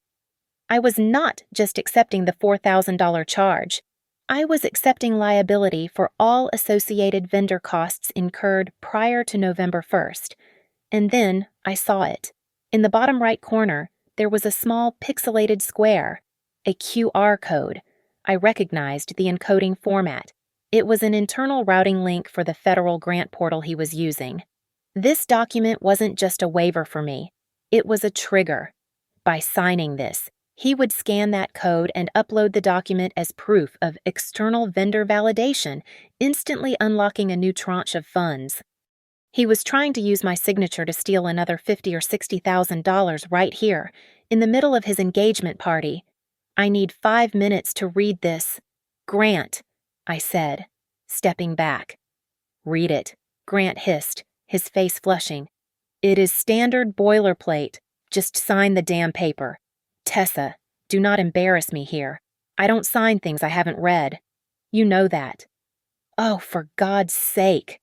I was not just accepting the $4,000 charge. I was accepting liability for all associated vendor costs incurred prior to November 1st. And then I saw it. In the bottom right corner, there was a small pixelated square, a QR code. I recognized the encoding format. It was an internal routing link for the federal grant portal he was using. This document wasn't just a waiver for me. It was a trigger. By signing this, he would scan that code and upload the document as proof of external vendor validation, instantly unlocking a new tranche of funds. He was trying to use my signature to steal another $50,000 or $60,000 right here, in the middle of his engagement party. "I need 5 minutes to read this." "Grant," I said, stepping back. "Read it," Grant hissed, his face flushing. "It is standard boilerplate. Just sign the damn paper. Tessa, do not embarrass me here. I don't sign things I haven't read. You know that." "Oh, for God's sake."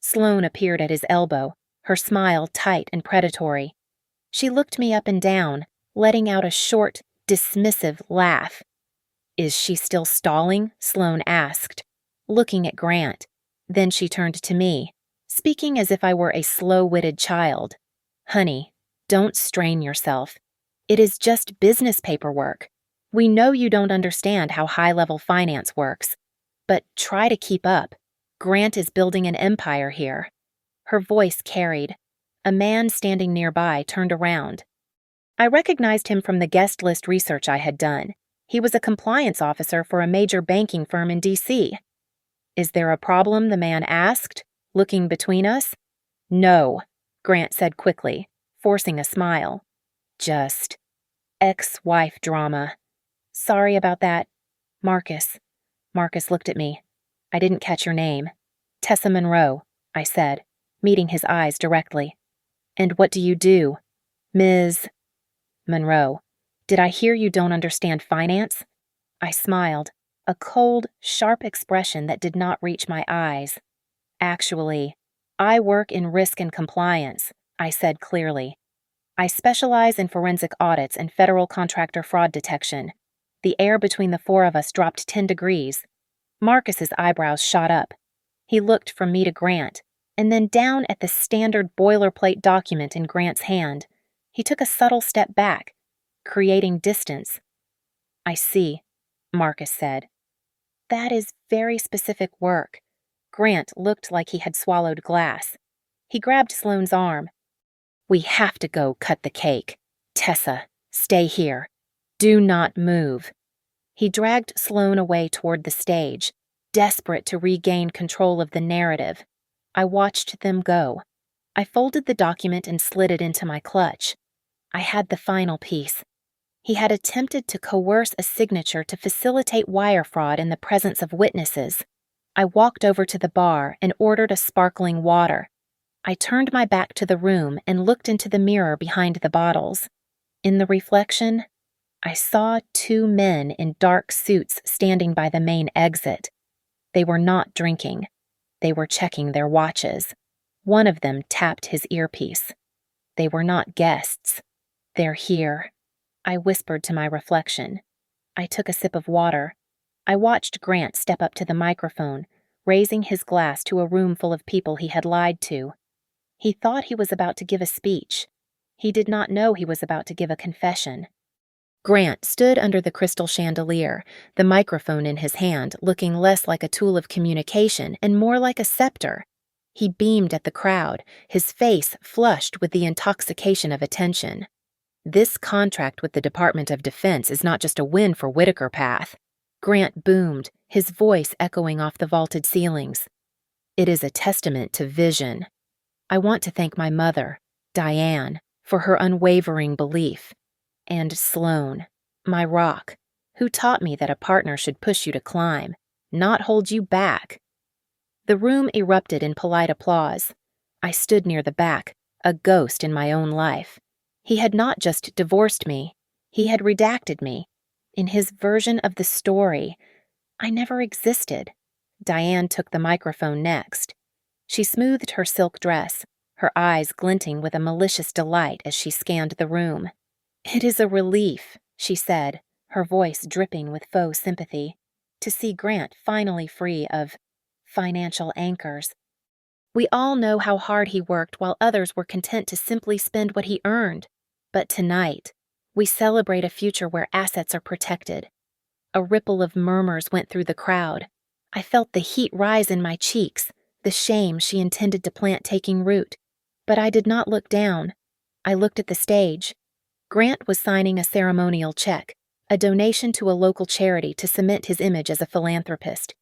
Sloane appeared at his elbow, her smile tight and predatory. She looked me up and down, letting out a short, dismissive laugh. "Is she still stalling?" Sloane asked, looking at Grant. Then she turned to me, speaking as if I were a slow-witted child. "Honey, don't strain yourself. It is just business paperwork. We know you don't understand how high-level finance works, but try to keep up. Grant is building an empire here." Her voice carried. A man standing nearby turned around. I recognized him from the guest list research I had done. He was a compliance officer for a major banking firm in D.C. "Is there a problem?" the man asked, looking between us. "No," Grant said quickly, forcing a smile. "Just ex-wife drama. Sorry about that. Marcus." Marcus looked at me. "I didn't catch your name." "Tessa Monroe," I said, meeting his eyes directly. "And what do you do?" "Ms. Monroe. Did I hear you don't understand finance?" I smiled, a cold, sharp expression that did not reach my eyes. "Actually, I work in risk and compliance," I said clearly. "I specialize in forensic audits and federal contractor fraud detection." The air between the four of us dropped 10 degrees. Marcus's eyebrows shot up. He looked from me to Grant, and then down at the standard boilerplate document in Grant's hand. He took a subtle step back, creating distance. "I see," Marcus said. "That is very specific work." Grant looked like he had swallowed glass. He grabbed Sloane's arm. "We have to go cut the cake. Tessa, stay here. Do not move." He dragged Sloane away toward the stage, desperate to regain control of the narrative. I watched them go. I folded the document and slid it into my clutch. I had the final piece. He had attempted to coerce a signature to facilitate wire fraud in the presence of witnesses. I walked over to the bar and ordered a sparkling water. I turned my back to the room and looked into the mirror behind the bottles. In the reflection, I saw two men in dark suits standing by the main exit. They were not drinking. They were checking their watches. One of them tapped his earpiece. They were not guests. They're here. I whispered to my reflection. I took a sip of water. I watched Grant step up to the microphone, raising his glass to a room full of people he had lied to. He thought he was about to give a speech. He did not know he was about to give a confession. Grant stood under the crystal chandelier, the microphone in his hand, looking less like a tool of communication and more like a scepter. He beamed at the crowd, his face flushed with the intoxication of attention. This contract with the Department of Defense is not just a win for Whitaker Path. Grant boomed, his voice echoing off the vaulted ceilings. It is a testament to vision. I want to thank my mother, Diane, for her unwavering belief, and Sloan, my rock, who taught me that a partner should push you to climb, not hold you back. The room erupted in polite applause. I stood near the back, a ghost in my own life. He had not just divorced me, he had redacted me. In his version of the story, I never existed. Diane took the microphone next. She smoothed her silk dress, her eyes glinting with a malicious delight as she scanned the room. "It is a relief," she said, her voice dripping with faux sympathy, "to see Grant finally free of financial anchors. We all know how hard he worked while others were content to simply spend what he earned. But tonight, we celebrate a future where assets are protected." A ripple of murmurs went through the crowd. I felt the heat rise in my cheeks, the shame she intended to plant taking root. But I did not look down. I looked at the stage. Grant was signing a ceremonial check, a donation to a local charity to cement his image as a philanthropist.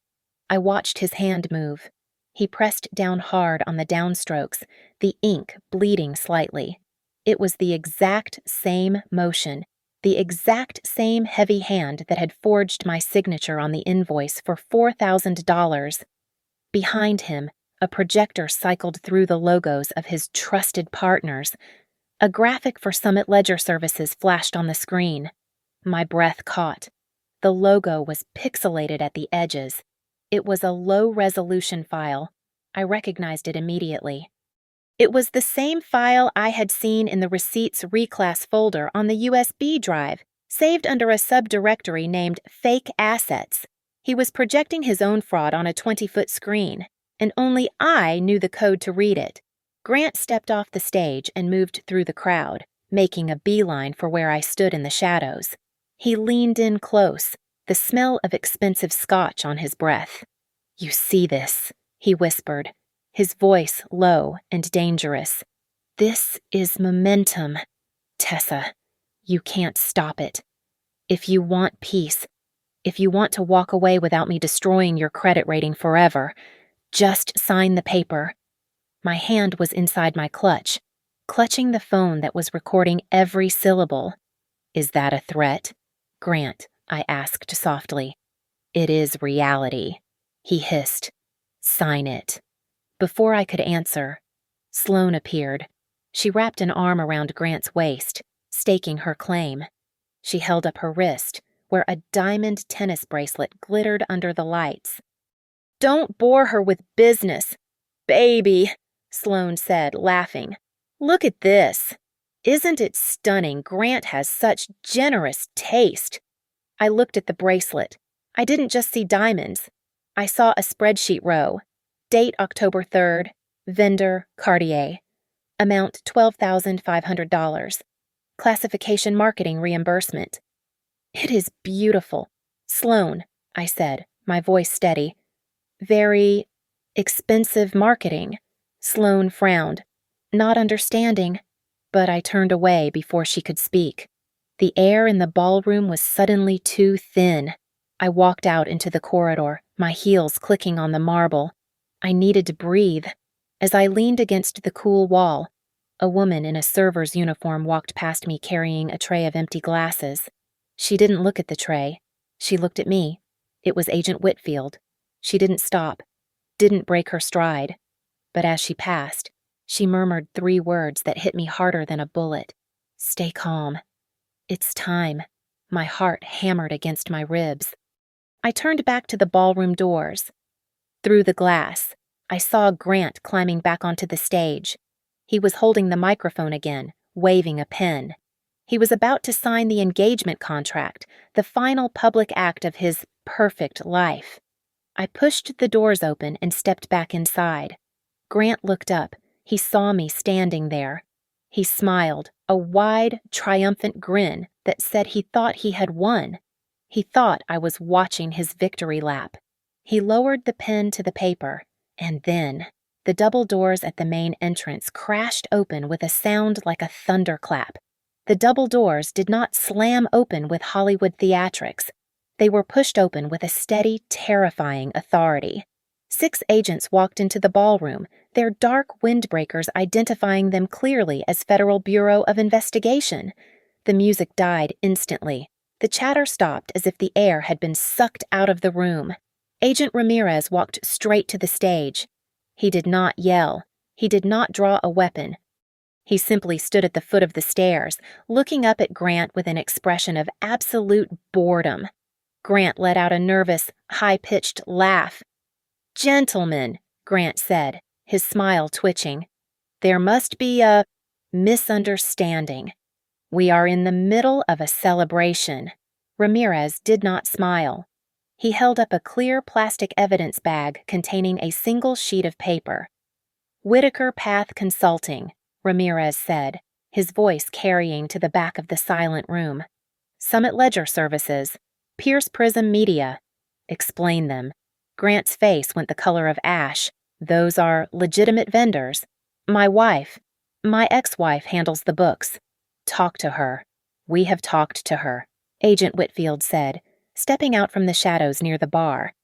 I watched his hand move. He pressed down hard on the downstrokes, the ink bleeding slightly. It was the exact same motion, the exact same heavy hand that had forged my signature on the invoice for $4,000. Behind him, a projector cycled through the logos of his trusted partners. A graphic for Summit Ledger Services flashed on the screen. My breath caught. The logo was pixelated at the edges. It was a low-resolution file. I recognized it immediately. It was the same file I had seen in the Receipts Reclass folder on the USB drive, saved under a subdirectory named Fake Assets. He was projecting his own fraud on a 20-foot screen, and only I knew the code to read it. Grant stepped off the stage and moved through the crowd, making a beeline for where I stood in the shadows. He leaned in close, the smell of expensive scotch on his breath. "You see this," he whispered, his voice low and dangerous. "This is momentum. Tessa, you can't stop it. If you want peace, if you want to walk away without me destroying your credit rating forever, just sign the paper." My hand was inside my clutch, clutching the phone that was recording every syllable. "Is that a threat, Grant?" I asked softly. "It is reality," he hissed. "Sign it." Before I could answer, Sloan appeared. She wrapped an arm around Grant's waist, staking her claim. She held up her wrist, where a diamond tennis bracelet glittered under the lights. "Don't bore her with business, baby," Sloan said, laughing. "Look at this. Isn't it stunning? Grant has such generous taste." I looked at the bracelet. I didn't just see diamonds. I saw a spreadsheet row. Date October 3rd. Vendor Cartier. Amount $12,500. Classification marketing reimbursement. "It is beautiful. Sloan," I said, my voice steady. "Very expensive marketing." Sloan frowned, not understanding, but I turned away before she could speak. The air in the ballroom was suddenly too thin. I walked out into the corridor, my heels clicking on the marble. I needed to breathe. As I leaned against the cool wall, a woman in a server's uniform walked past me carrying a tray of empty glasses. She didn't look at the tray. She looked at me. It was Agent Whitfield. She didn't stop. didn't break her stride. But as she passed, she murmured 3 words that hit me harder than a bullet. Stay calm. It's time. My heart hammered against my ribs. I turned back to the ballroom doors. Through the glass, I saw Grant climbing back onto the stage. He was holding the microphone again, waving a pen. He was about to sign the engagement contract, the final public act of his perfect life. I pushed the doors open and stepped back inside. Grant looked up. He saw me standing there. He smiled, a wide, triumphant grin that said he thought he had won. He thought I was watching his victory lap. He lowered the pen to the paper, and then the double doors at the main entrance crashed open with a sound like a thunderclap. The double doors did not slam open with Hollywood theatrics. They were pushed open with a steady, terrifying authority. 6 agents walked into the ballroom, their dark windbreakers identifying them clearly as Federal Bureau of Investigation. The music died instantly. The chatter stopped as if the air had been sucked out of the room. Agent Ramirez walked straight to the stage. He did not yell. He did not draw a weapon. He simply stood at the foot of the stairs, looking up at Grant with an expression of absolute boredom. Grant let out a nervous, high-pitched laugh. "Gentlemen," Grant said, his smile twitching, "there must be a misunderstanding. We are in the middle of a celebration." Ramirez did not smile. He held up a clear plastic evidence bag containing a single sheet of paper. "Whitaker Path Consulting," Ramirez said, his voice carrying to the back of the silent room. "Summit Ledger Services, Pierce Prism Media. Explain them." Grant's face went the color of ash. "Those are legitimate vendors. My ex-wife handles the books. Talk to her." "We have talked to her," Agent Whitfield said, stepping out from the shadows near the bar.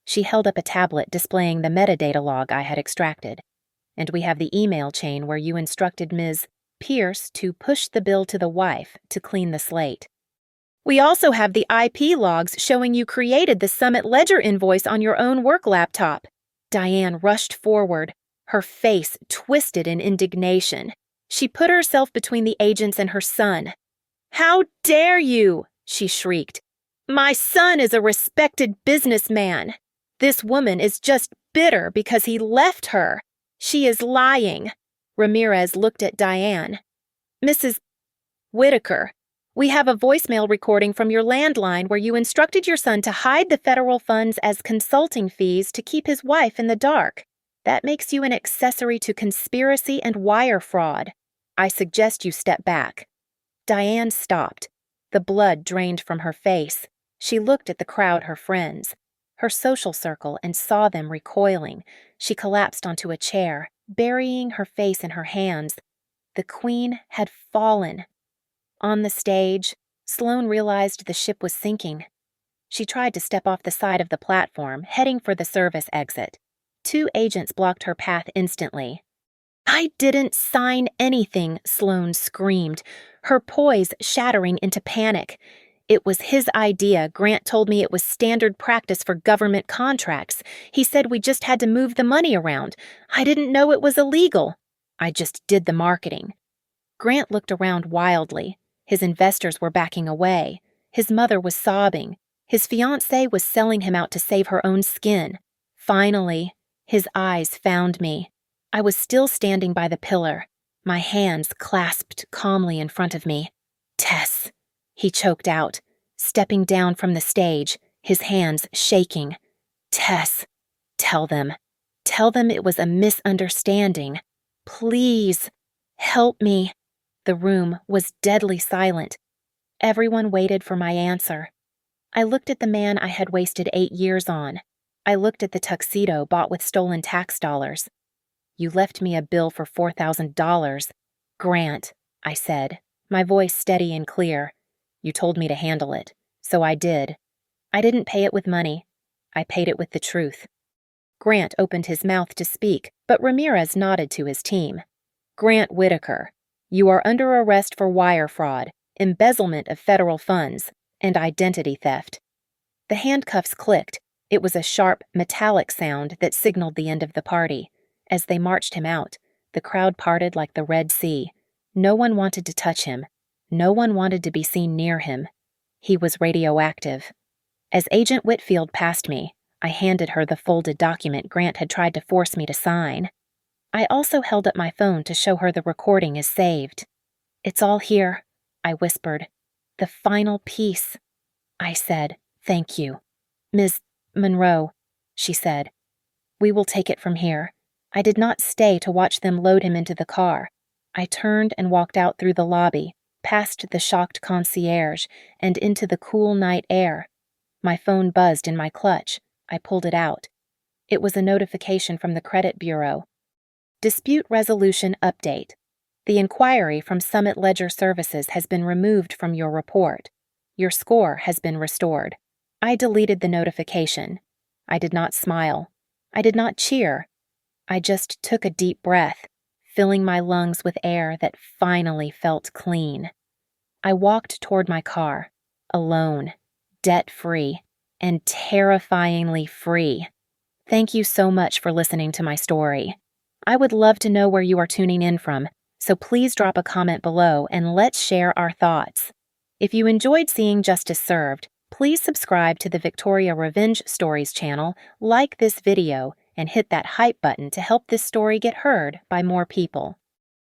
She held up a tablet displaying the metadata log I had extracted. "And we have the email chain where you instructed Ms. Pierce to push the bill to the wife to clean the slate. We also have the IP logs showing you created the Summit Ledger invoice on your own work laptop." Diane rushed forward, her face twisted in indignation. She put herself between the agents and her son. "How dare you!" she shrieked. "My son is a respected businessman. This woman is just bitter because he left her. She is lying." Ramirez looked at Diane. "Mrs. Whitaker, we have a voicemail recording from your landline where you instructed your son to hide the federal funds as consulting fees to keep his wife in the dark. That makes you an accessory to conspiracy and wire fraud. I suggest you step back." Diane stopped. The blood drained from her face. She looked at the crowd, her friends, her social circle, and saw them recoiling. She collapsed onto a chair, burying her face in her hands. The Queen had fallen. On the stage, Sloane realized the ship was sinking. She tried to step off the side of the platform, heading for the service exit. 2 agents blocked her path instantly. "I didn't sign anything," Sloane screamed, her poise shattering into panic. "It was his idea. Grant told me it was standard practice for government contracts. He said we just had to move the money around. I didn't know it was illegal. I just did the marketing." Grant looked around wildly. His investors were backing away. His mother was sobbing. His fiancée was selling him out to save her own skin. Finally, his eyes found me. I was still standing by the pillar, my hands clasped calmly in front of me. "Tess," he choked out, stepping down from the stage, his hands shaking. "Tess, tell them it was a misunderstanding. Please, help me." The room was deadly silent. Everyone waited for my answer. I looked at the man I had wasted 8 years on. I looked at the tuxedo bought with stolen tax dollars. "You left me a bill for $4,000. Grant," I said, my voice steady and clear. "You told me to handle it, so I did. I didn't pay it with money. I paid it with the truth." Grant opened his mouth to speak, but Ramirez nodded to his team. "Grant Whitaker, you are under arrest for wire fraud, embezzlement of federal funds, and identity theft." The handcuffs clicked, It was a sharp, metallic sound that signaled the end of the party. As they marched him out, the crowd parted like the Red Sea. No one wanted to touch him. No one wanted to be seen near him. He was radioactive. As Agent Whitfield passed me, I handed her the folded document Grant had tried to force me to sign. I also held up my phone to show her the recording is saved. "It's all here," I whispered. "The final piece." I said, "Thank you." "Ms. Monroe," she said, "we will take it from here." I did not stay to watch them load him into the car. I turned and walked out through the lobby, past the shocked concierge, and into the cool night air. My phone buzzed in my clutch. I pulled it out. It was a notification from the credit bureau. Dispute resolution update. The inquiry from Summit Ledger Services has been removed from your report. Your score has been restored. I deleted the notification. I did not smile. I did not cheer. I just took a deep breath, filling my lungs with air that finally felt clean. I walked toward my car, alone, debt-free, and terrifyingly free. Thank you so much for listening to my story. I would love to know where you are tuning in from, so please drop a comment below and let's share our thoughts. If you enjoyed seeing justice served, please subscribe to the Victoria Revenge Stories channel, like this video, and hit that hype button to help this story get heard by more people.